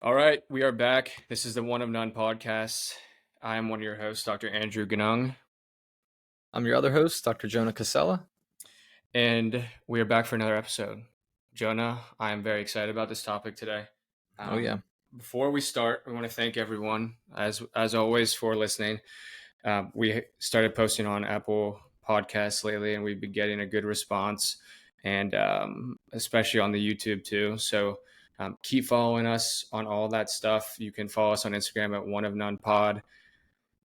All right, we are back. This is the One of None podcast. I am one of your hosts, Dr. Andrew Ganung, I'm your other host, Dr. Jonah Casella. and we are back for another episode. Jonah, I am very excited about this topic today. Oh, Um, yeah. Before we start, we want to thank everyone, as always, for listening. We started posting on Apple Podcasts lately, and we've been getting a good response, and especially on the YouTube too. So keep following us on all that stuff. You can follow us on Instagram at One of None Pod.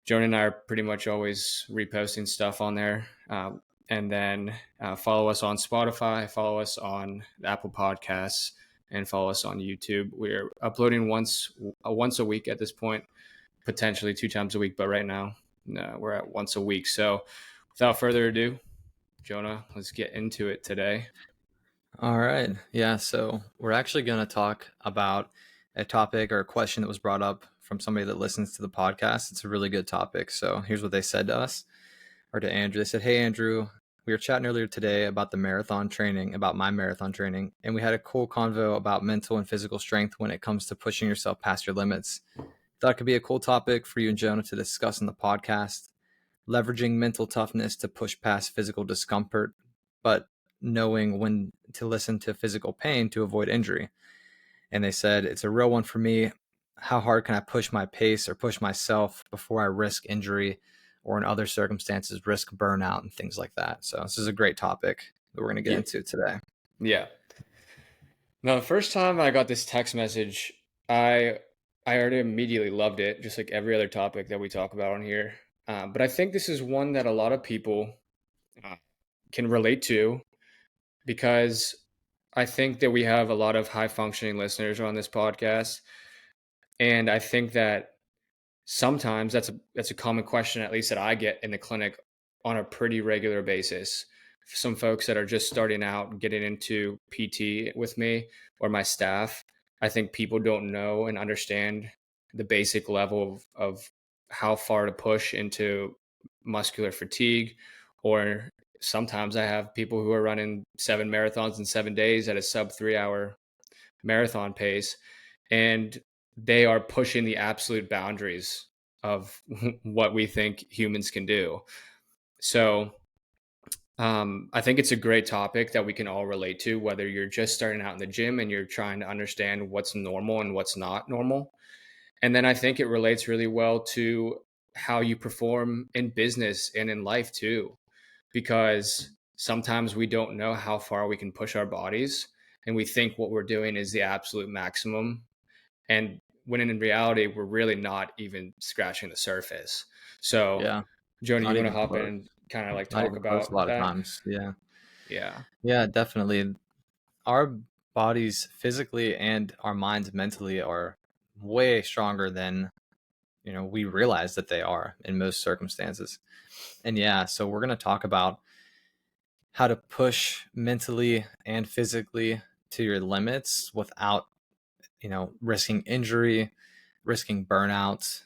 Jonah and I are pretty much always reposting stuff on there. And then follow us on Spotify, follow us on Apple Podcasts, and follow us on YouTube. We're uploading once a week at this point, potentially 2 times a week, but right now we're at once a week. So without further ado, Jonah, let's get into it today. All right. Yeah. So we're actually going to talk about a topic or a question that was brought up from somebody that listens to the podcast. It's a really good topic. So here's what they said to us or to Andrew. They said, "Hey, Andrew, we were chatting earlier today about the marathon training, about my marathon training, and we had a cool convo about mental and physical strength when it comes to pushing yourself past your limits. Thought it could be a cool topic for you and Jonah to discuss in the podcast. Leveraging mental toughness to push past physical discomfort, but knowing when to listen to physical pain to avoid injury." And they said, "It's a real one for me. How hard can I push my pace or push myself before I risk injury or in other circumstances risk burnout and things like that?" So this is a great topic that we're going to get Yeah. into today. Yeah. Now, the first time I got this text message, I I already immediately loved it, just like every other topic that we talk about on here. But I think this is one that a lot of people uh, can relate to because I think that we have a lot of high functioning listeners on this podcast, and I think that sometimes that's a common question, at least that I get in the clinic on a pretty regular basis. Some folks that are just starting out and getting into PT with me or my staff, I think people don't know and understand the basic level of how far to push into muscular fatigue. Or sometimes I have people who are running 7 marathons in 7 days at a sub 3 hour marathon pace, and they are pushing the absolute boundaries of what we think humans can do. So I think it's a great topic that we can all relate to, whether you're just starting out in the gym and you're trying to understand what's normal and what's not normal. And then I think it relates really well to how you perform in business and in life too, because sometimes we don't know how far we can push our bodies and we think what we're doing is the absolute maximum, and when in reality we're really not even scratching the surface. So Yeah, Joni, not you want to even hop in close. and kind of like Not talk even close a about lot of that? times. Yeah. Yeah. Yeah, definitely. Our bodies physically and our minds mentally are way stronger than we realize that they are in most circumstances. And yeah, so we're going to talk about how to push mentally and physically to your limits without risking injury, risking burnout,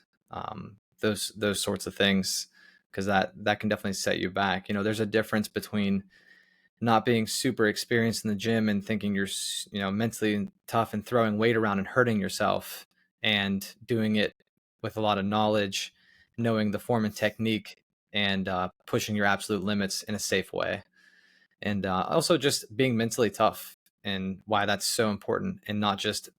those sorts of things, because that can definitely set you back. There's a difference between not being super experienced in the gym and thinking you're mentally tough and throwing weight around and hurting yourself, and doing it with a lot of knowledge, knowing the form and technique, and pushing your absolute limits in a safe way. And also just being mentally tough, and why that's so important, and not just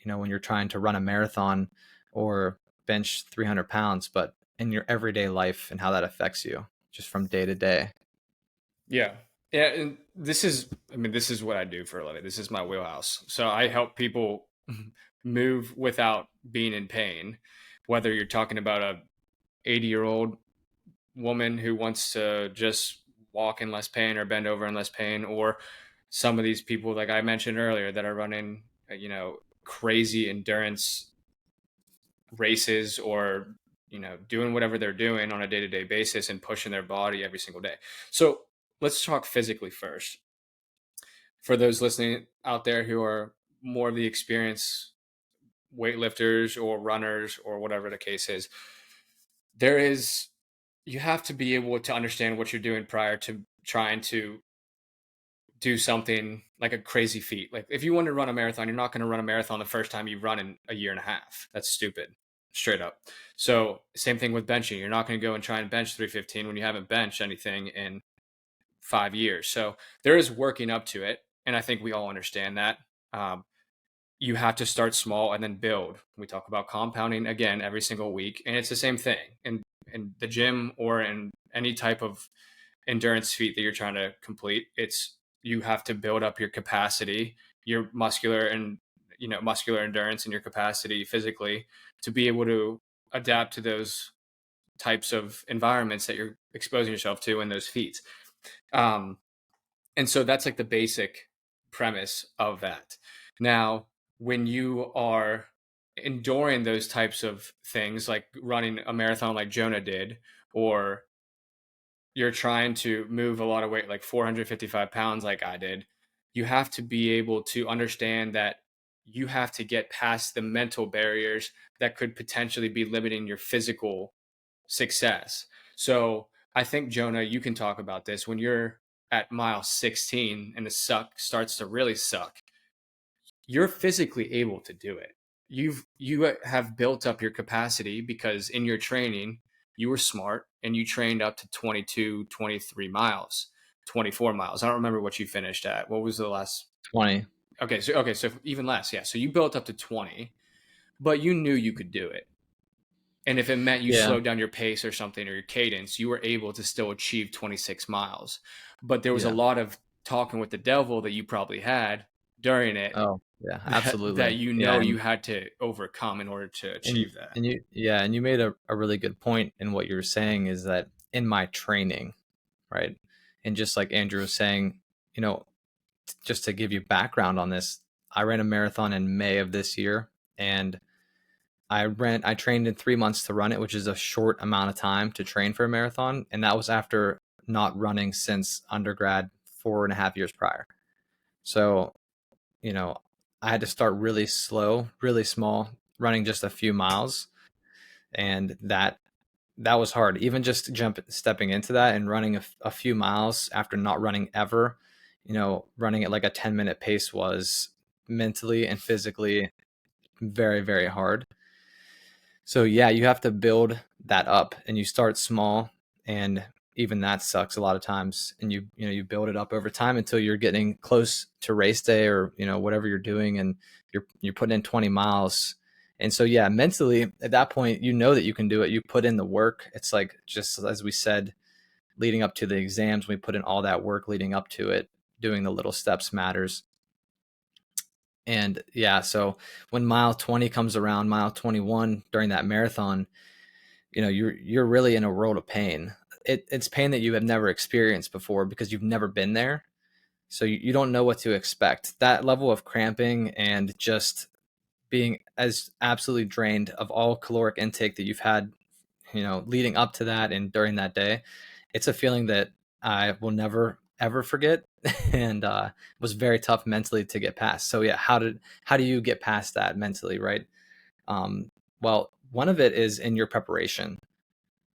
when you're trying to run a marathon or bench 300 pounds, but in your everyday life and how that affects you just from day to day. Yeah. Yeah. And this is what I do for a living. This is my wheelhouse. So I help people move without being in pain, whether you're talking about a 80-year-old woman who wants to just walk in less pain or bend over in less pain, or some of these people like I mentioned earlier that are running crazy endurance races, or doing whatever they're doing on a day-to-day basis and pushing their body every single day. So let's talk physically first. For those listening out there who are more of the experienced weightlifters or runners or whatever the case is, there is you have to be able to understand what you're doing prior to trying to do something like a crazy feat. Like if you want to run a marathon, you're not going to run a marathon the first time you run in a year and a half. That's stupid, straight up. So same thing with benching. You're not going to go and try and bench 315 when you haven't benched anything in 5 years. So there is working up to it, and I think we all understand that. Um, you have to start small and then build. We talk about compounding again every single week, and it's the same thing in the gym or in any type of endurance feat that you're trying to complete. It's you have to build up your capacity, your muscular and muscular endurance and your capacity physically to be able to adapt to those types of environments that you're exposing yourself to in those feats. Um, and so that's like the basic premise of that. Now, when you are enduring those types of things, like running a marathon like Jonah did, or you're trying to move a lot of weight, like 455 pounds, like I did, you have to be able to understand that you have to get past the mental barriers that could potentially be limiting your physical success. So I think, Jonah, you can talk about this when you're at mile 16 and the suck starts to really suck. You're physically able to do it. You have built up your capacity because in your training you were smart and you trained up to 22, 23 miles, 24 miles. I don't remember what you finished at. What was the last? 20. Okay, so even less. Yeah. So you built up to 20, but you knew you could do it. And if it meant you Yeah. slowed down your pace or something or your cadence, you were able to still achieve 26 miles. But there was a Yeah. lot of talking with the devil that you probably had during it Oh, yeah, that absolutely. you Yeah, know you had to overcome in order to and achieve that. and you yeah, and you made a really good point in what you were saying is that in my training, right? And just like Andrew was saying, you know, just to give you background on this, I ran a marathon in May of this year, and I trained in 3 months to run it, which is a short amount of time to train for a marathon. And that was after not running since undergrad 4.5 years prior. So, you know, I had to start really slow, really small, running just a few miles. And that was hard. Even just stepping into that and running a few miles after not running ever, running at like a 10-minute pace was mentally and physically very, very hard. So yeah, you have to build that up and you start small, and even that sucks a lot of times, and you build it up over time until you're getting close to race day, or whatever you're doing, and you're putting in 20 miles. And so yeah, mentally at that point you know that you can do it. You put in the work. It's like, just as we said, leading up to the exams, we put in all that work leading up to it. Doing the little steps matters. And yeah, so when mile 20 comes around, mile 21 during that marathon, you're really in a world of pain. It's pain that you have never experienced before because you've never been there. So you don't know what to expect. That level of cramping and just being as absolutely drained of all caloric intake that you've had, leading up to that and during that day, it's a feeling that I will never ever forget, and was very tough mentally to get past. So yeah, how do you get past that mentally, right? Um, well, one of it is in your preparation.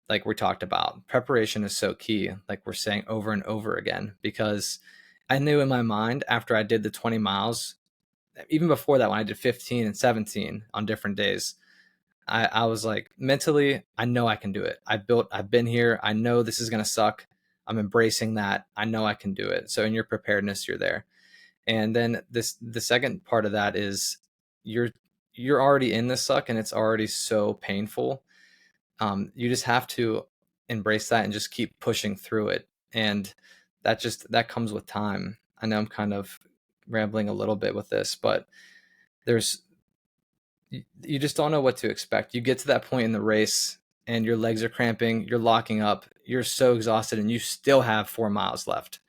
Like we talked about, preparation is so key, like we're saying over and over again, because I knew in my mind after I did the 20 miles, even before that, when I did 15 and 17 on different days, I was like, mentally, I know I can do it. I've been here. I know this is going to suck. I'm embracing that. I know I can do it. So in your preparedness, you're there. And then the second part of that is you're, you're already in the suck and it's already so painful. You just have to embrace that and just keep pushing through it. And that comes with time. I know I'm kind of rambling a little bit with this, but there's you just don't know what to expect. You get to that point in the race and your legs are cramping, you're locking up, you're so exhausted, and you still have 4 miles left.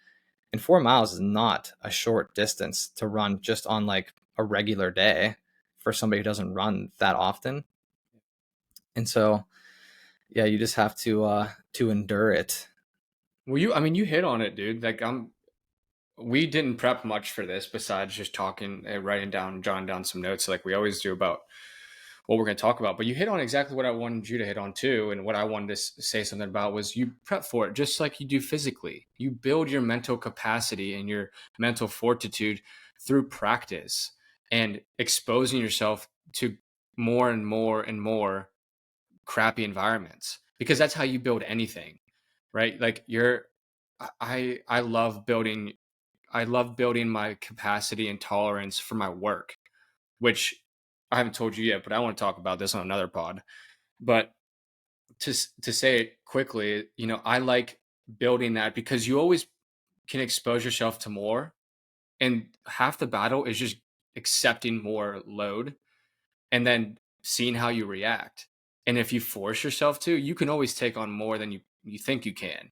And 4 miles is not a short distance to run just on like a regular day for somebody who doesn't run that often. And so yeah, you just have to endure it. Well, you hit on it, dude. Like we didn't prep much for this besides just talking, writing down, jotting down some notes like we always do about what we're going to talk about. But you hit on exactly what I wanted you to hit on too, and what I wanted to say something about was you prep for it just like you do physically. You build your mental capacity and your mental fortitude through practice and exposing yourself to more and more and more crappy environments, because that's how you build anything, right? Like you're I love building, I love building my capacity and tolerance for my work, which I haven't told you yet, but I want to talk about this on another pod. But to say it quickly, I like building that because you always can expose yourself to more, and half the battle is just accepting more load and then seeing how you react. And if you force yourself to, you can always take on more than you think you can.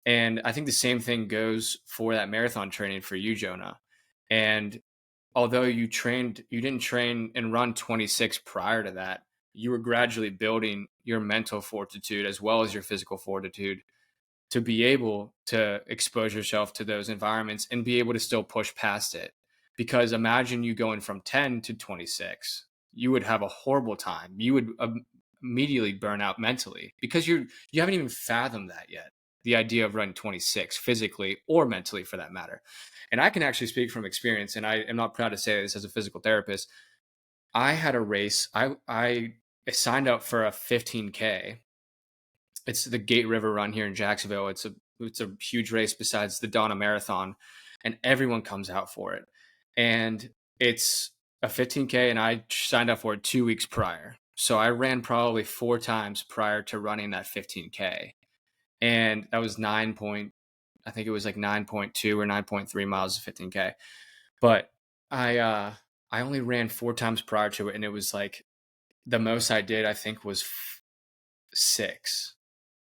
And I think the same thing goes for that marathon training for you, Jonah. And although you didn't train and run 26 prior to that, you were gradually building your mental fortitude as well as your physical fortitude to be able to expose yourself to those environments and be able to still push past it. Because imagine you going from 10 to 26, you would have a horrible time. You would immediately burn out mentally because you haven't even fathomed that yet. The idea of running 26 physically or mentally for that matter. And I can actually speak from experience, and I am not proud to say this as a physical therapist. I had a race. I signed up for a 15K. It's the Gate River Run here in Jacksonville. It's a huge race besides the Donna Marathon, and everyone comes out for it. And it's a 15K, and I signed up for it 2 weeks prior. So I ran probably 4 times prior to running that 15K, and that was I think it was like 9.2 or 9.3 miles of 15K. But I uh I only ran 4 times prior to it, and it was like the most I did I think was 6.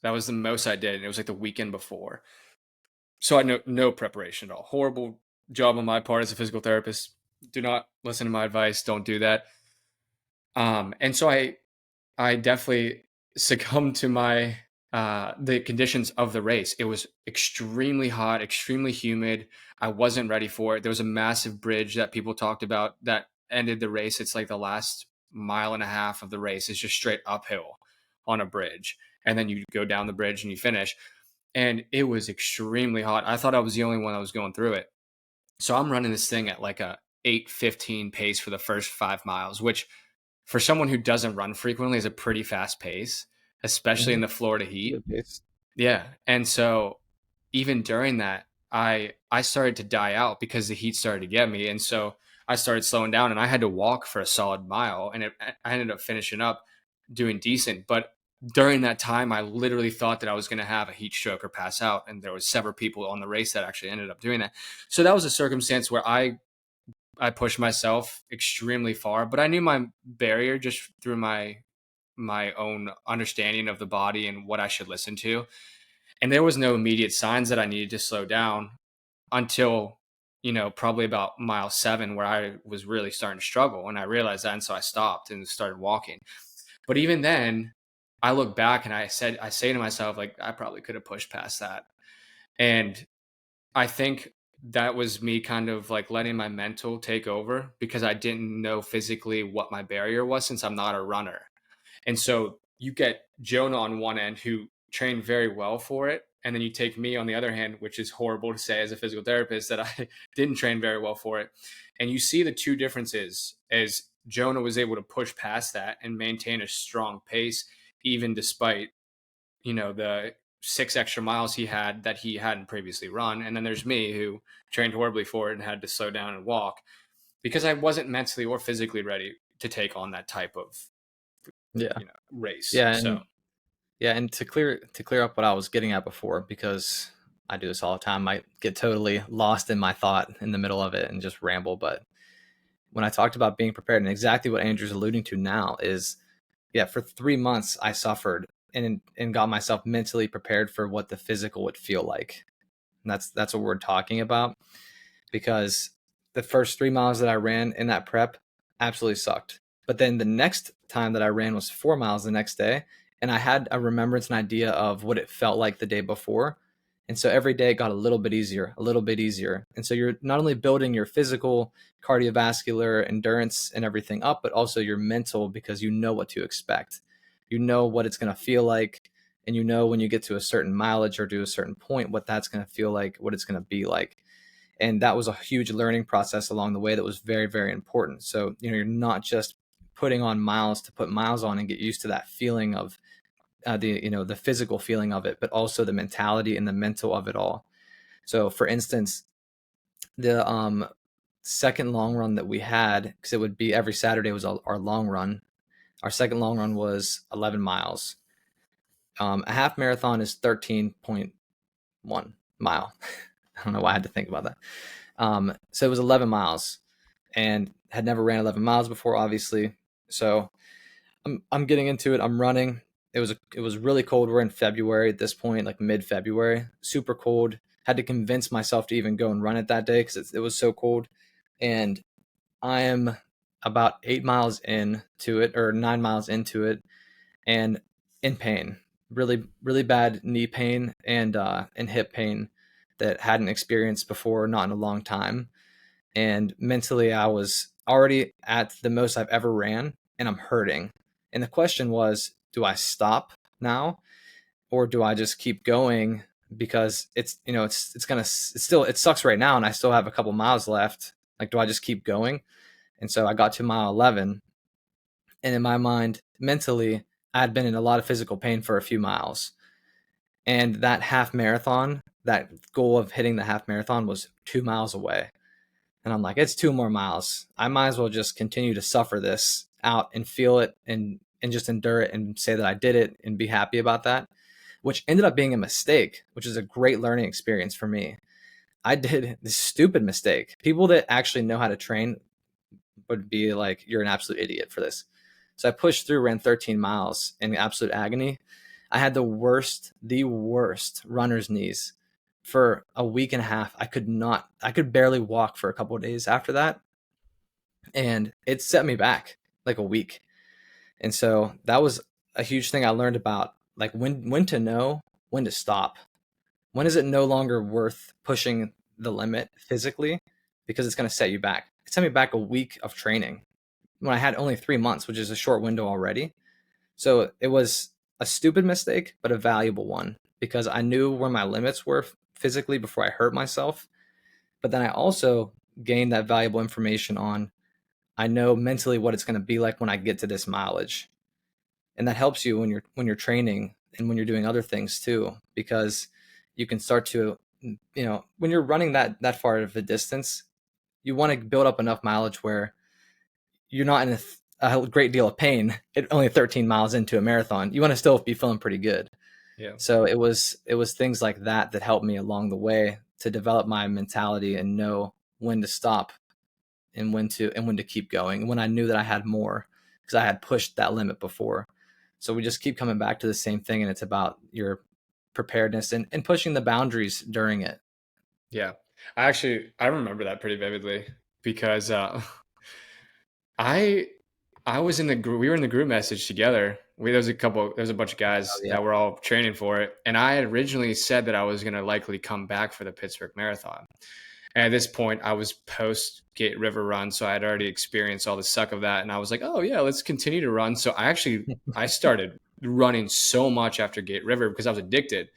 That was the most I did, and it was like the weekend before. So I had no preparation at all. Horrible job on my part as a physical therapist. Do not listen to my advice. Don't do that. And so I definitely succumbed to my the conditions of the race. It was extremely hot, extremely humid. I wasn't ready for it. There was a massive bridge that people talked about that ended the race. It's like the last mile and a half of the race is just straight uphill on a bridge. And then you go down the bridge and you finish. And it was extremely hot. I thought I was the only one that was going through it. So I'm running this thing at like a 8:15 pace for the first 5 miles, which for someone who doesn't run frequently is a pretty fast pace, especially in Mhm. the Florida heat. Good pace. Yeah. And so even during that, I started to die out because the heat started to get me. And so I started slowing down, and I had to walk for a solid mile, and I ended up finishing up doing decent. But during that time, I literally thought that I was going to have a heat stroke or pass out. And there was several people on the race that actually ended up doing that. So that was a circumstance where I pushed myself extremely far, but I knew my barrier just through my own understanding of the body and what I should listen to. And there was no immediate signs that I needed to slow down until, probably about mile 7, where I was really starting to struggle. And I realized that. And so I stopped and started walking. But even then, I look back and I say to myself, like, I probably could have pushed past that. And I think that was me kind of like letting my mental take over because I didn't know physically what my barrier was since I'm not a runner. And so you get Jonah on one end who trained very well for it. And then you take me on the other hand, which is horrible to say as a physical therapist that I didn't train very well for it. And you see the two differences as Jonah was able to push past that and maintain a strong pace, even despite, the 6 extra miles that he hadn't previously run. And then there's me who trained horribly for it and had to slow down and walk because I wasn't mentally or physically ready to take on that type of, Yeah. race. Yeah, So and to clear up what I was getting at before, because I do this all the time. I get totally lost in my thought in the middle of it and just ramble. But when I talked about being prepared, and exactly what Andrew's alluding to now is, yeah, for 3 months I suffered and got myself mentally prepared for what the physical would feel like. And that's what we're talking about, because the first 3 miles that I ran in that prep absolutely sucked. But then the next time that I ran was 4 miles the next day, and I had a remembrance and idea of what it felt like the day before. And so every day it got a little bit easier, a little bit easier. And so you're not only building your physical, cardiovascular endurance and everything up, but also your mental, because you know what to expect. You know what it's going to feel like. And you know when you get to a certain mileage or to a certain point, what that's going to feel like, what it's going to be like. And that was a huge learning process along the way that was very, very important. So, you're not just putting on miles to put miles on and get used to that feeling of the physical feeling of it, but also the mentality and the mental of it all. So, for instance, the second long run that we had, because it would be every Saturday was our long run. Our second long run was 11 miles. A half marathon is 13.1 mile. I don't know why I had to think about that. So it was 11 miles, and had never ran 11 miles before, obviously. So I'm getting into it. I'm running. It was really cold. We're in February at this point, like mid-February. Super cold. Had to convince myself to even go and run it that day because it was so cold. And I am about 8 miles into it, or 9 miles into it, and in pain. Really, really bad knee pain and hip pain that hadn't experienced before, not in a long time. And mentally, I was already at the most I've ever ran, and I'm hurting. And the question was, do I stop now, or do I just keep going? Because it sucks right now, and I still have a couple miles left. Like, do I just keep going? And so I got to mile 11, and in my mind, mentally, I had been in a lot of physical pain for a few miles. And that half marathon, that goal of hitting the half marathon was 2 miles away. And I'm like, it's 2 more miles. I might as well just continue to suffer this out and feel it and just endure it and say that I did it and be happy about that, which ended up being a mistake, which is a great learning experience for me. I did this stupid mistake. People that actually know how to train would be like, you're an absolute idiot for this. So I pushed through, ran 13 miles in absolute agony. I had the worst runner's knees for a week and a half. I could barely walk for a couple of days after that. And it set me back like a week. And so that was a huge thing I learned about, like when to know, when to stop. When is it no longer worth pushing the limit physically because it's going to set you back? It set me back a week of training when I had only 3 months, which is a short window already. So it was a stupid mistake, but a valuable one because I knew where my limits were physically before I hurt myself. But then I also gained that valuable information on, I know mentally what it's going to be like when I get to this mileage. And that helps you when you're training and when you're doing other things too, because you can start to, when you're running that far of a distance, you want to build up enough mileage where you're not in a great deal of pain at only 13 miles into a marathon. You want to still be feeling pretty good. Yeah. So it was things like that that helped me along the way to develop my mentality and know when to stop and when to keep going. When I knew that I had more because I had pushed that limit before. So we just keep coming back to the same thing, and it's about your preparedness and pushing the boundaries during it. Yeah. I remember that pretty vividly because I I was in the group. We were in the group message together. There was a bunch of Oh guys yeah. that were all training for it, and I had originally said that I was going to likely come back for the Pittsburgh Marathon. And at this point, I was post Gate River run, so I had already experienced all the suck of that, and I was like, "Oh yeah, let's continue to run." So I started running so much after Gate River because I was addicted,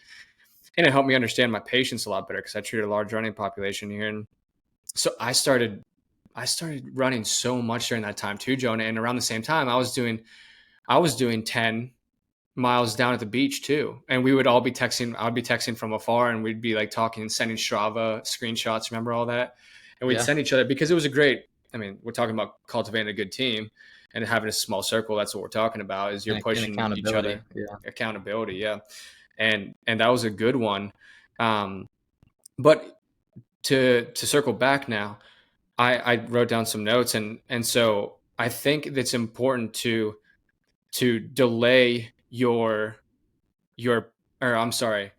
and it helped me understand my patients a lot better because I treated a large running population here, and so I started running so much during that time too, Jonah. And around the same time, I was doing 10 miles down at the beach too. And we would all be texting. I would be texting from afar and we'd be like talking and sending Strava screenshots. Remember all that? And we'd Yeah. send each other because it was a great, I mean, we're talking about cultivating a good team and having a small circle. That's what we're talking about is you're And pushing each accountability. other. Yeah. Accountability. Yeah. And that was a good one. Um, but to circle back now, I wrote down some notes and so I think it's important to delay your or I'm sorry,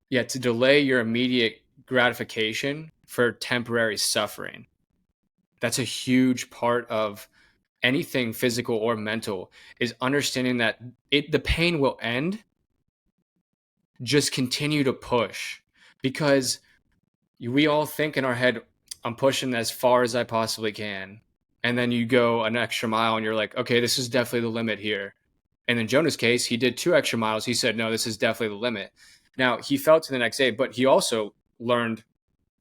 yeah, to delay your immediate gratification for temporary suffering. That's a huge part of anything physical or mental is understanding that the pain will end, just continue to push. because we all think in our head, I'm pushing as far as I possibly can. And then you go an extra mile and you're like, okay, this is definitely the limit here. And in Jonah's case, he did 2 extra miles. He said, no, this is definitely the limit. Now, he felt to the next day, but he also learned,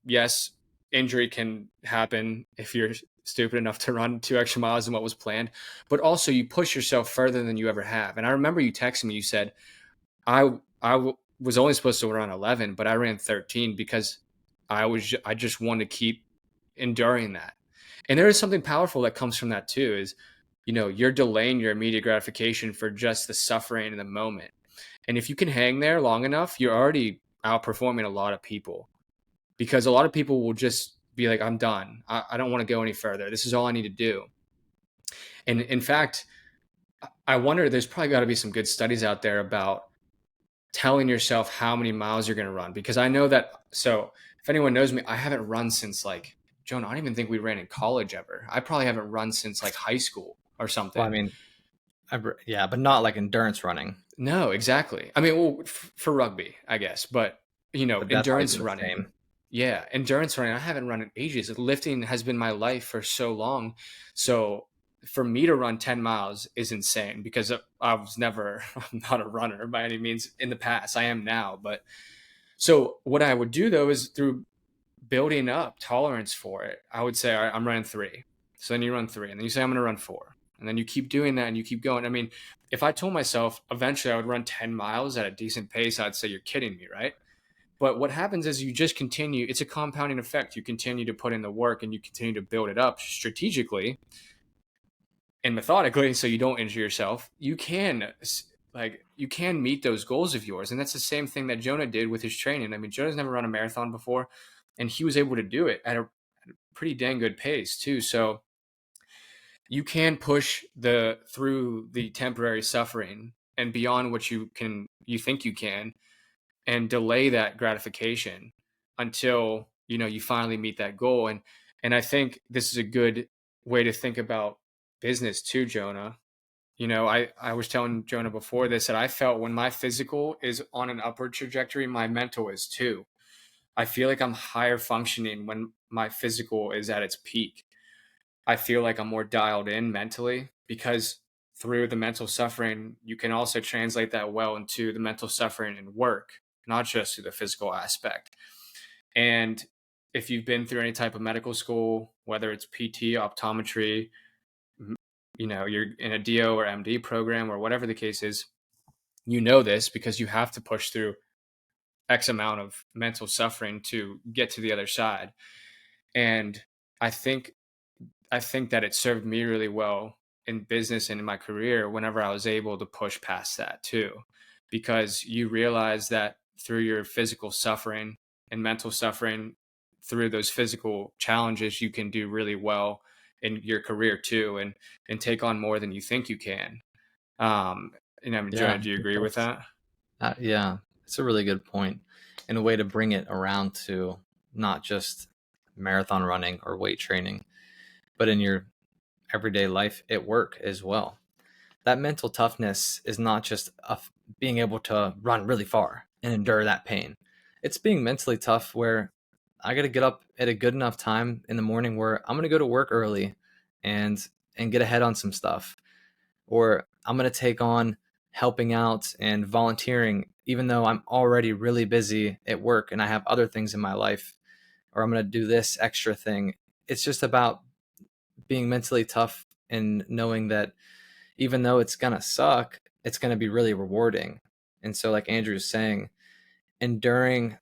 yes, injury can happen if you're stupid enough to run 2 extra miles than what was planned, but also you push yourself further than you ever have. And I remember you texting me, you said, was only supposed to run 11, but I ran 13 because I just wanted to keep enduring that. And there is something powerful that comes from that too. Is you're delaying your immediate gratification for just the suffering in the moment. And if you can hang there long enough, you're already outperforming a lot of people, because a lot of people will just be like, I'm done. I don't want to go any further. This is all I need to do. And in fact, I wonder, there's probably got to be some good studies out there about telling yourself how many miles you're going to run, because I know that. So if anyone knows me, I haven't run since like, Jonah, I don't even think we ran in college ever. I probably haven't run since like high school or Well, I something. mean, yeah, but not like endurance running. No, exactly. I mean, well, for rugby, I guess, but But that's not endurance even the running. same. Yeah, endurance running. I haven't run in ages. Lifting has been my life for so long. So for me to run 10 miles is insane, because I was never, I'm not a runner by any means in the past. I am now. But so what I would do though is, through building up tolerance for it, I would say, all right, I'm running 3. So then you run 3, and then you say, I'm going to run 4. And then you keep doing that and you keep going. I mean, if I told myself eventually I would run 10 miles at a decent pace, I'd say, you're kidding me, right? But what happens is you just continue. It's a compounding effect. You continue to put in the work and you continue to build it up strategically and methodically, so you don't injure yourself. You can meet those goals of yours. And that's the same thing that Jonah did with his training. I mean, Jonah's never run a marathon before, and he was able to do it at a pretty dang good pace too. So you can push the through the temporary suffering and beyond what you think you can, and delay that gratification until you finally meet that goal. And I think this is a good way to think about business too, Jonah. I was telling Jonah before this that I felt when my physical is on an upward trajectory, my mental is too. I feel like I'm higher functioning when my physical is at its peak. I feel like I'm more dialed in mentally, because through the mental suffering, you can also translate that well into the mental suffering in work, not just through the physical aspect. And if you've been through any type of medical school, whether it's PT, optometry, you're in a DO or MD program or whatever the case is, this because you have to push through X amount of mental suffering to get to the other side. And I think I think that it served me really well in business and in my career whenever I was able to push past that too, because you realize that through your physical suffering and mental suffering, through those physical challenges, you can do really well in your career too, and take on more than you think you can. I mean, Jonah, Yeah, do you it agree with does. that? Yeah, it's a really good point, and a way to bring it around to not just marathon running or weight training, but in your everyday life at work as well. That mental toughness is not just being able to run really far and endure that pain. It's being mentally tough where I got to get up at a good enough time in the morning where I'm going to go to work early and get ahead on some stuff, or I'm going to take on helping out and volunteering even though I'm already really busy at work and I have other things in my life, or I'm going to do this extra thing. It's just about being mentally tough and knowing that even though it's going to suck, it's going to be really rewarding. And so, like Andrew's saying, enduring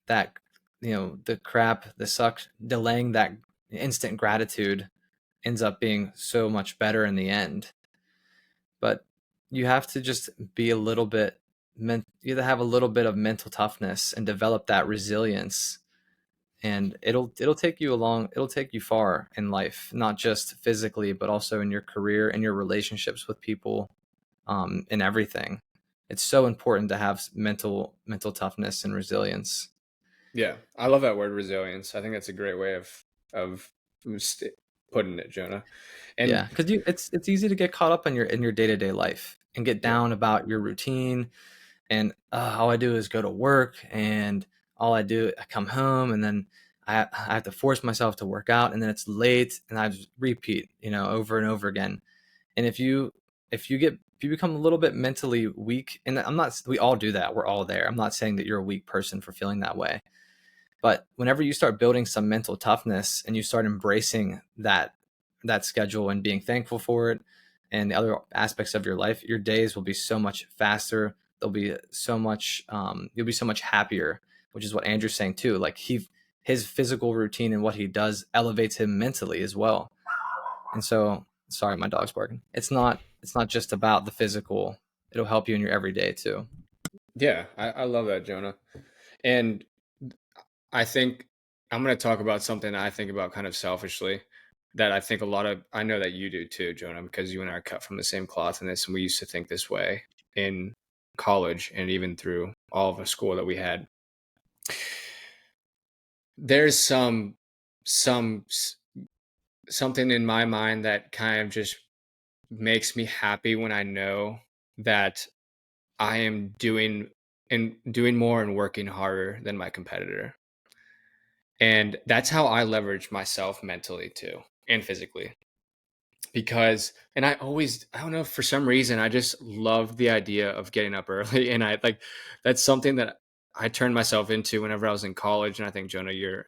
that, the crap, the suck, delaying that instant gratitude ends up being so much better in the end. But you have to just be a little bit, you have to have a little bit of mental toughness and develop that resilience. And it'll take you along, it'll take you far in life, not just physically, but also in your career and your relationships with people, in everything. It's so important to have mental toughness and resilience. Yeah, I love that word, resilience. I think that's a great way of st- putting it, Jonah. And Yeah, because it's easy to get caught up in your day-to-day life and get yeah, down about your routine and all I do is go to work and all I do, I come home and then I have to force myself to work out, and then it's late, and I just repeat, over and over again. And if you become a little bit mentally weak, and we all do that. We're all there. I'm not saying that you're a weak person for feeling that way, but whenever you start building some mental toughness and you start embracing that schedule and being thankful for it and the other aspects of your life, your days will be so much faster. They'll be so much you'll be so much happier, which is what Andrew's saying too. Like his physical routine and what he does elevates him mentally as well. And so, sorry, my dog's barking. It's not just about the physical. It'll help you in your everyday too. Yeah, I love that, Jonah. And I think I'm going to talk about something I think about kind of selfishly that I think I know that you do too, Jonah, because you and I are cut from the same cloth in this. And we used to think this way in college and even through all of the school that we had. There's some, something in my mind that kind of just makes me happy when I know that I am doing more and working harder than my competitor. And that's how I leverage myself mentally too and physically. Because and I don't know, for some reason I just love the idea of getting up early and I like that's something that I turned myself into whenever I was in college, and I think Jonah you're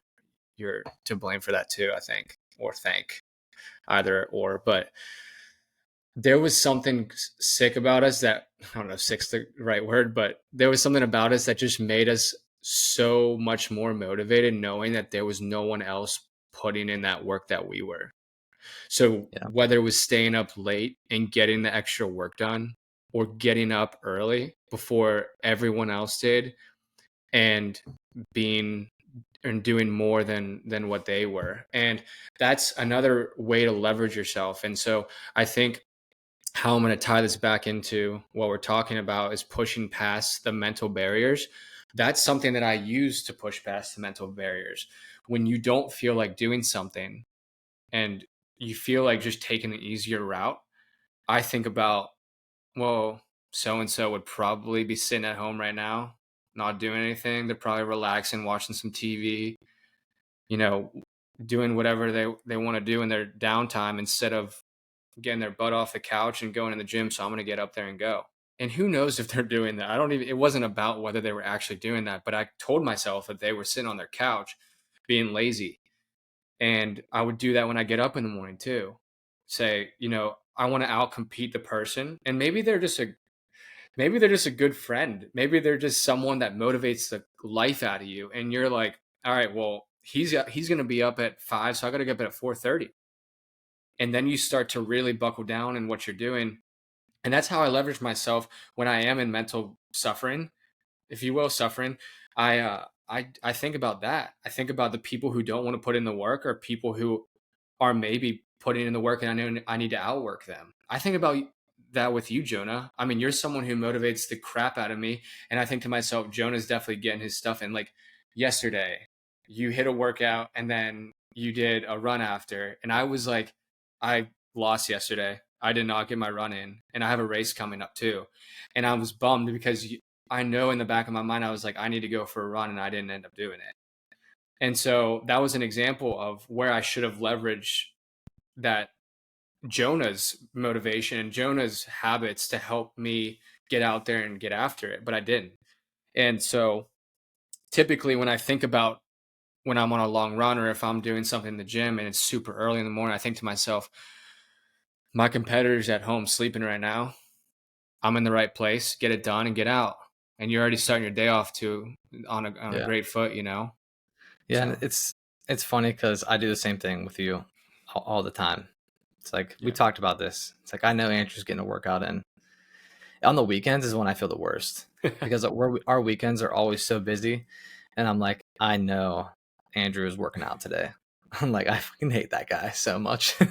to blame for that too, I think, or thank, either or. But there was something sick about us that I don't know if sick's the right word, but there was something about us that just made us so much more motivated knowing that there was no one else putting in that work that we were. So Yeah. whether it was staying up late and getting the extra work done or getting up early before everyone else did and being and doing more than what they were. And that's another way to leverage yourself. And so I think how I'm going to tie this back into what we're talking about is pushing past the mental barriers. That's something that I use to push past the mental barriers. When you don't feel like doing something and you feel like just taking the easier route, I think about, well, so and so would probably be sitting at home right now, not doing anything. They're probably relaxing, watching some TV, you know, doing whatever they want to do in their downtime instead of getting their butt off the couch and going in the gym. So I'm going to get up there and go. And who knows if they're doing that? I don't even, it wasn't about whether they were actually doing that, but I told myself that they were sitting on their couch being lazy. And I would do that when I get up in the morning too. Say, I want to outcompete the person. And maybe they're just a good friend. Maybe they're just someone that motivates the life out of you. And you're like, all right, well, he's going to be up at 5, so I got to get up at 4:30. And then you start to really buckle down in what you're doing. And that's how I leverage myself when I am in mental suffering, if you will, suffering. I think about that. I think about the people who don't want to put in the work, or people who are maybe putting in the work and I know I need to outwork them. I think about that with you, Jonah. I mean, you're someone who motivates the crap out of me. And I think to myself, Jonah's definitely getting his stuff in. Like yesterday, you hit a workout and then you did a run after. And I was like, I lost yesterday. I did not get my run in. And I have a race coming up too. And I was bummed because I know in the back of my mind, I was like, I need to go for a run. And I didn't end up doing it. And so that was an example of where I should have leveraged that Jonah's motivation and Jonah's habits to help me get out there and get after it, but I didn't. And so typically when I think about when I'm on a long run or if I'm doing something in the gym and it's super early in the morning, I think to myself, my competitor's at home sleeping right now. I'm in the right place, get it done and get out. And you're already starting your day off on a Yeah. great foot, you know? Yeah, and So it's funny because I do the same thing with you all the time. It's like we yeah. talked about this. It's like I know Andrew's getting a workout in. On the weekends is when I feel the worst because our weekends are always so busy, and I'm like, I know Andrew is working out today. I'm like, I fucking hate that guy so much. Yeah,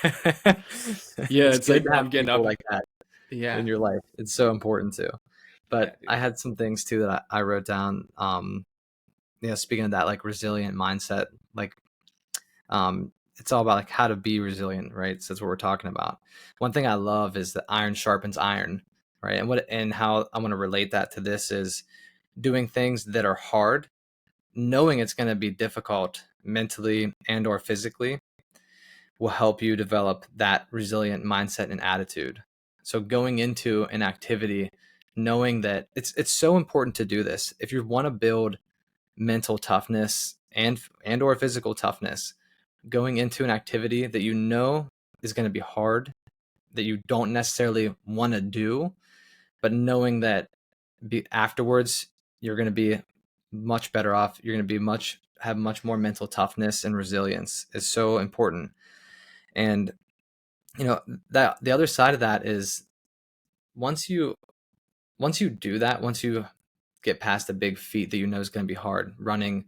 It's it's good like to have I'm getting people up. like that Yeah. in your life. It's so important too. Yeah, But I dude. had some things too that I wrote down. Speaking of that, like resilient mindset, like it's all about like how to be resilient, right? So that's what we're talking about. One thing I love is that iron sharpens iron, right? And how I want to relate that to this is doing things that are hard knowing it's going to be difficult mentally and or physically will help you develop that resilient mindset and attitude. So going into an activity knowing that it's so important to do this. If you want to build mental toughness and or physical toughness, going into an activity that you know is going to be hard, that you don't necessarily want to do, but knowing that afterwards you're going to be much better off, you're going to be have much more mental toughness and resilience is so important. And that the other side of that is once you do that, once you get past a big feat that you know is going to be hard, running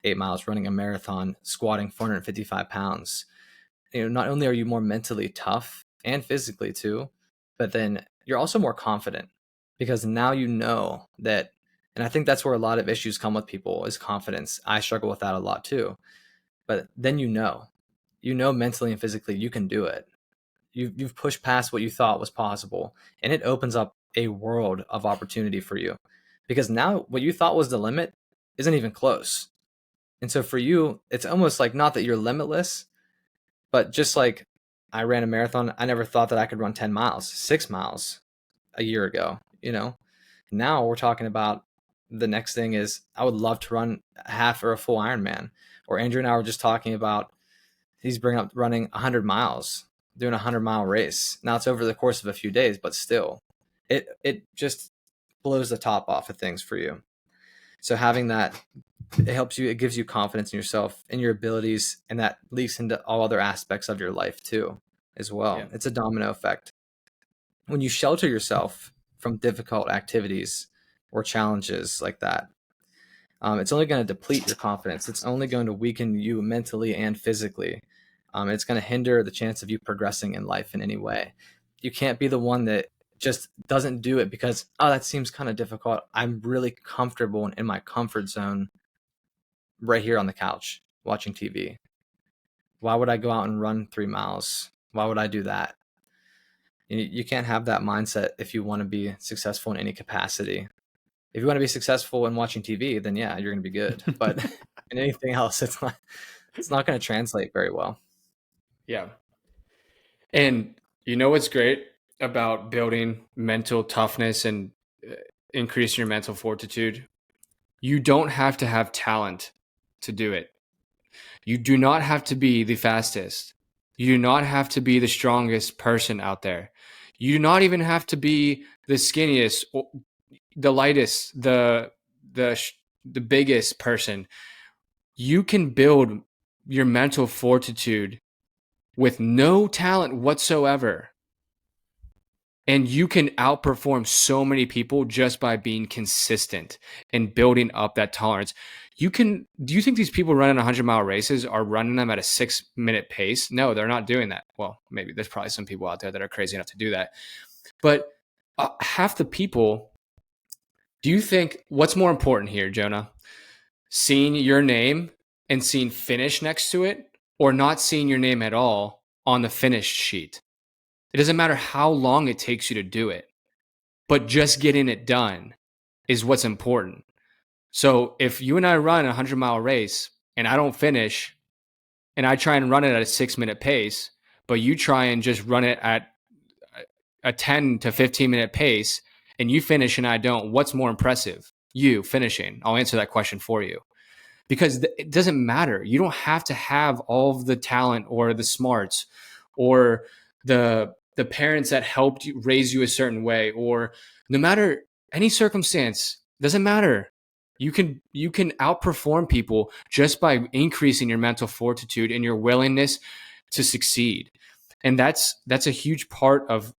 8 miles, running a marathon, squatting 455 pounds, not only are you more mentally tough and physically too, but then you're also more confident because now you know that. And I think that's where a lot of issues come with people is confidence. I struggle with that a lot too. But then mentally and physically you can do it. You've pushed past what you thought was possible, and it opens up a world of opportunity for you because now what you thought was the limit isn't even close. And so for you, it's almost like not that you're limitless, but just like I ran a marathon, I never thought that I could run 10 miles, 6 miles a year ago. Now we're talking about the next thing is I would love to run a half or a full Ironman. Or Andrew and I were just talking about he's bringing up running 100 miles, doing a 100-mile race. Now it's over the course of a few days, but still, it just blows the top off of things for you. So having that, it helps you, it gives you confidence in yourself and your abilities, and that leaks into all other aspects of your life too, as well. Yeah. It's a domino effect. When you shelter yourself from difficult activities or challenges like that, it's only going to deplete your confidence. It's only going to weaken you mentally and physically. It's going to hinder the chance of you progressing in life in any way. You can't be the one that just doesn't do it because, oh, that seems kind of difficult. I'm really comfortable in my comfort zone right here on the couch watching TV. Why would I go out and run 3 miles? Why would I do that? You can't have that mindset if you want to be successful in any capacity. If you want to be successful in watching TV, then yeah, you're going to be good. But in anything else, it's not going to translate very well. Yeah. And you know what's great about building mental toughness and increasing your mental fortitude? You don't have to have talent to do it. You do not have to be the fastest. You do not have to be the strongest person out there. You do not even have to be the skinniest, the lightest, the biggest person. You can build your mental fortitude with no talent whatsoever. And you can outperform so many people just by being consistent and building up that tolerance. Do you think these people running 100-mile races are running them at a 6-minute pace? No, they're not doing that. Well, maybe there's probably some people out there that are crazy enough to do that. But half the people, do you think what's more important here, Jonah? Seeing your name and seeing finish next to it, or not seeing your name at all on the finish sheet? It doesn't matter how long it takes you to do it, but just getting it done is what's important. So if you and I run a 100-mile race and I don't finish and I try and run it at a 6-minute pace, but you try and just run it at a 10 to 15-minute pace and you finish and I don't, what's more impressive? You finishing. I'll answer that question for you. Because it doesn't matter. You don't have to have all of the talent or the smarts or the parents that helped you raise you a certain way, or no matter any circumstance, doesn't matter. You can outperform people just by increasing your mental fortitude and your willingness to succeed. And that's a huge part of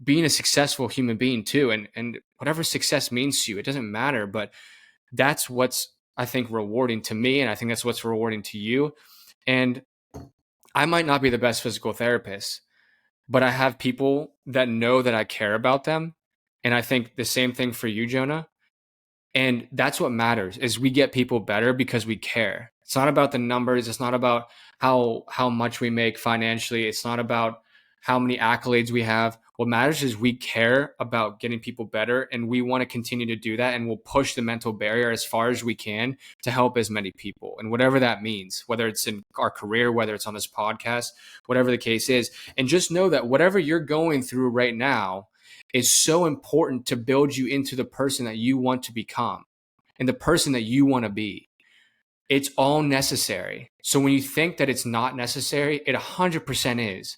being a successful human being too. And whatever success means to you, it doesn't matter, but that's what's, I think, rewarding to me. And I think that's what's rewarding to you. And I might not be the best physical therapist, but I have people that know that I care about them. And I think the same thing for you, Jonah. And that's what matters is we get people better because we care. It's not about the numbers. It's not about how much we make financially. It's not about how many accolades we have. What matters is we care about getting people better, and we want to continue to do that. And we'll push the mental barrier as far as we can to help as many people. And whatever that means, whether it's in our career, whether it's on this podcast, whatever the case is. And just know that whatever you're going through right now is so important to build you into the person that you want to become and the person that you want to be. It's all necessary. So when you think that it's not necessary, it 100% is.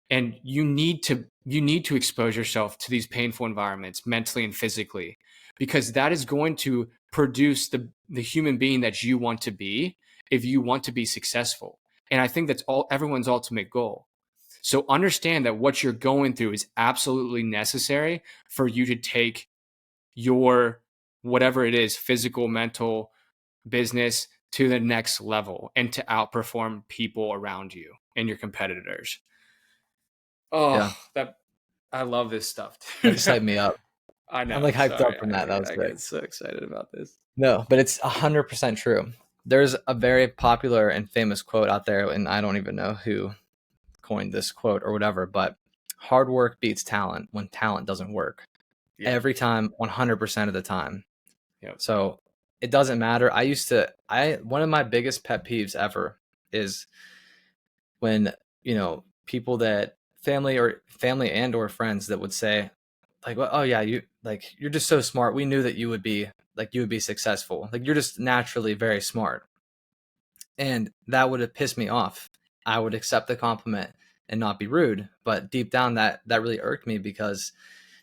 And you need to expose yourself to these painful environments mentally and physically, because that is going to produce the human being that you want to be if you want to be successful. And I think that's all everyone's ultimate goal. So understand that what you're going through is absolutely necessary for you to take your whatever it is, physical, mental, business, to the next level and to outperform people around you and your competitors. Yeah, Oh, that I love this stuff, that dude. just hyped me up. I I'm know. like hyped up Sorry, from that. That was I sick. get so excited about this. No, but it's 100% true. There's a very popular and famous quote out there, and I don't even know who coined this quote or whatever, but hard work beats talent when talent doesn't work. Yep. Every time, 100% of the time. Yep. So it doesn't matter. One of my biggest pet peeves ever is when, people that family and or friends that would say, like, well, oh yeah, you're just so smart. We knew that you would be successful. Like, you're just naturally very smart. And that would have pissed me off. I would accept the compliment and not be rude. But deep down, that really irked me because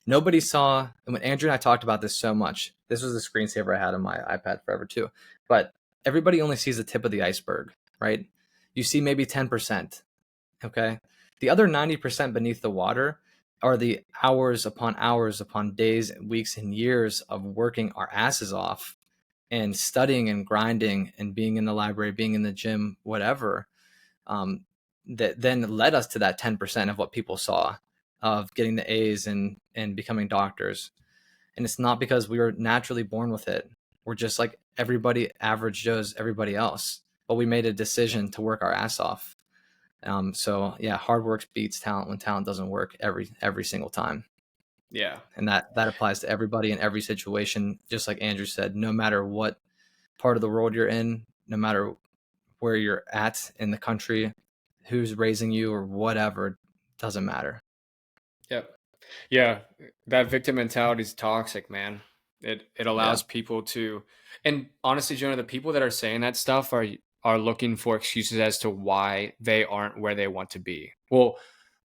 nobody saw. And when Andrew and I talked about this so much, this was the screensaver I had on my iPad forever too. But everybody only sees the tip of the iceberg, right? You see maybe 10%. Okay. The other 90% beneath the water are the hours upon days, weeks, and years of working our asses off and studying and grinding and being in the library, being in the gym, whatever, um, that then led us to that 10% of what people saw of getting the A's and becoming doctors. And it's not because we were naturally born with it. We're just like everybody, average Joe's, everybody else. But we made a decision to work our ass off. So yeah, hard work beats talent when talent doesn't work every single time. Yeah. And that applies to everybody in every situation. Just like Andrew said, no matter what part of the world you're in, no matter where you're at in the country, who's raising you or whatever, doesn't matter. Yep. Yeah. That victim mentality is toxic, man. It Yeah, allows people to, and honestly, Jonah, the people that are saying that stuff are looking for excuses as to why they aren't where they want to be. Well,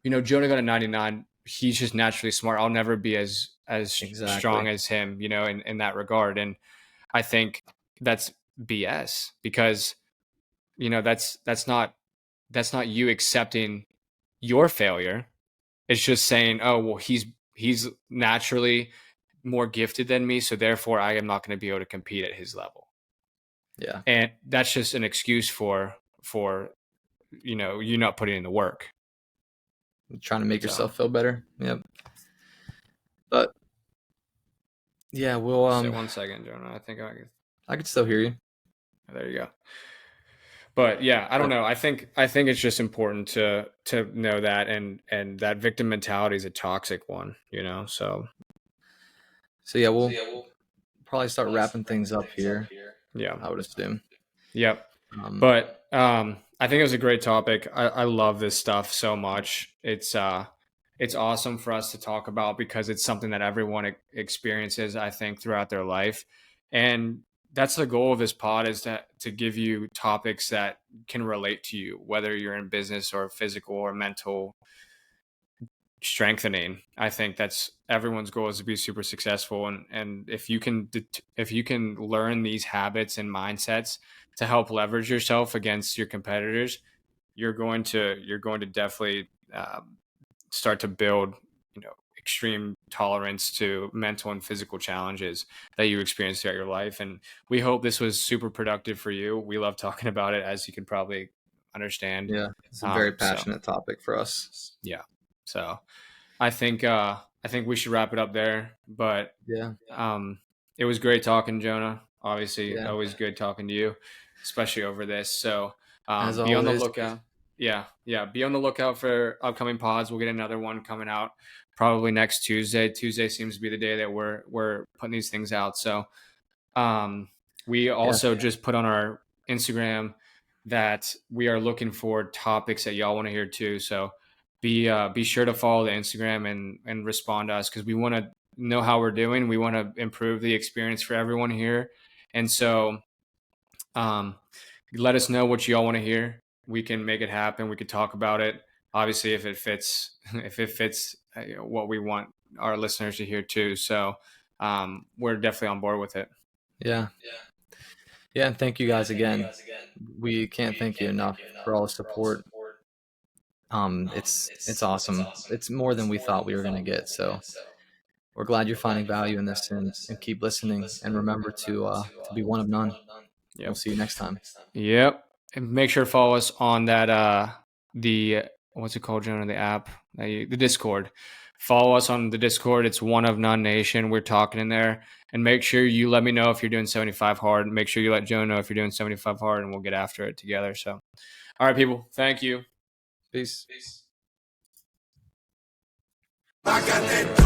Jonah got a 99. He's just naturally smart. I'll never be as strong exactly. as him, in that regard. And I think that's BS, because that's not you accepting your failure. It's just saying, oh well, he's naturally more gifted than me, so therefore I am not going to be able to compete at his level. Yeah, And that's just an excuse for you not putting in the work. trying to make So yourself feel better. Yep. But yeah, we'll say 1 second, Jonah. I think I could still hear you. there you go. But yeah, I don't But know. I think it's just important to know that, and that victim mentality is a toxic one. so yeah, we'll probably start wrapping things up here. Yeah. I would assume. Yep. Um, But I think it was a great topic. I love this stuff so much. It's awesome for us to talk about because it's something that everyone experiences, I think, throughout their life. And that's the goal of this pod, is to give you topics that can relate to you, whether you're in business or physical or mental strengthening. I think that's everyone's goal, is to be super successful. And if you can learn these habits and mindsets to help leverage yourself against your competitors, you're going to definitely start to build extreme tolerance to mental and physical challenges that you experience throughout your life. And we hope this was super productive for you. We love talking about it, as you can probably understand. yeah, it's a very So passionate topic for us. yeah. So I think we should wrap it up there. But Yeah, um, it was great talking, Jonah. Obviously, yeah. always good talking to you, especially over this. So As be on the always, lookout. Yeah, yeah. Be on the lookout for upcoming pods. We'll get another one coming out probably next Tuesday. Tuesday seems to be the day that we're putting these things out. So um, we Yeah. also just put on our Instagram that we are looking for topics that y'all want to hear too. So be sure to follow the Instagram and respond to us because we want to know how we're doing. We want to improve the experience for everyone here, and so um, let us know what y'all want to hear. We can make it happen. We could talk about it. Obviously, if it fits, if it fits what we want our listeners to hear too. So we're definitely on board with it. Yeah. Yeah. And thank you guys again. We can't thank you enough for all the support. It's awesome. It's more than we thought we were going to get. So we're glad you're finding value in this, and keep listening, and remember to be one of none. We'll Yep. see you next time. Yep. And make sure to follow us on that the what's it called, Jonah? The app, the Discord. Follow us on the Discord. It's One of None Nation. We're talking in there. And make sure you let me know if you're doing 75 hard. Make sure you let Joe know if you're doing 75 hard, and we'll get after it together. So, all right, people. Thank you. Peace. I got that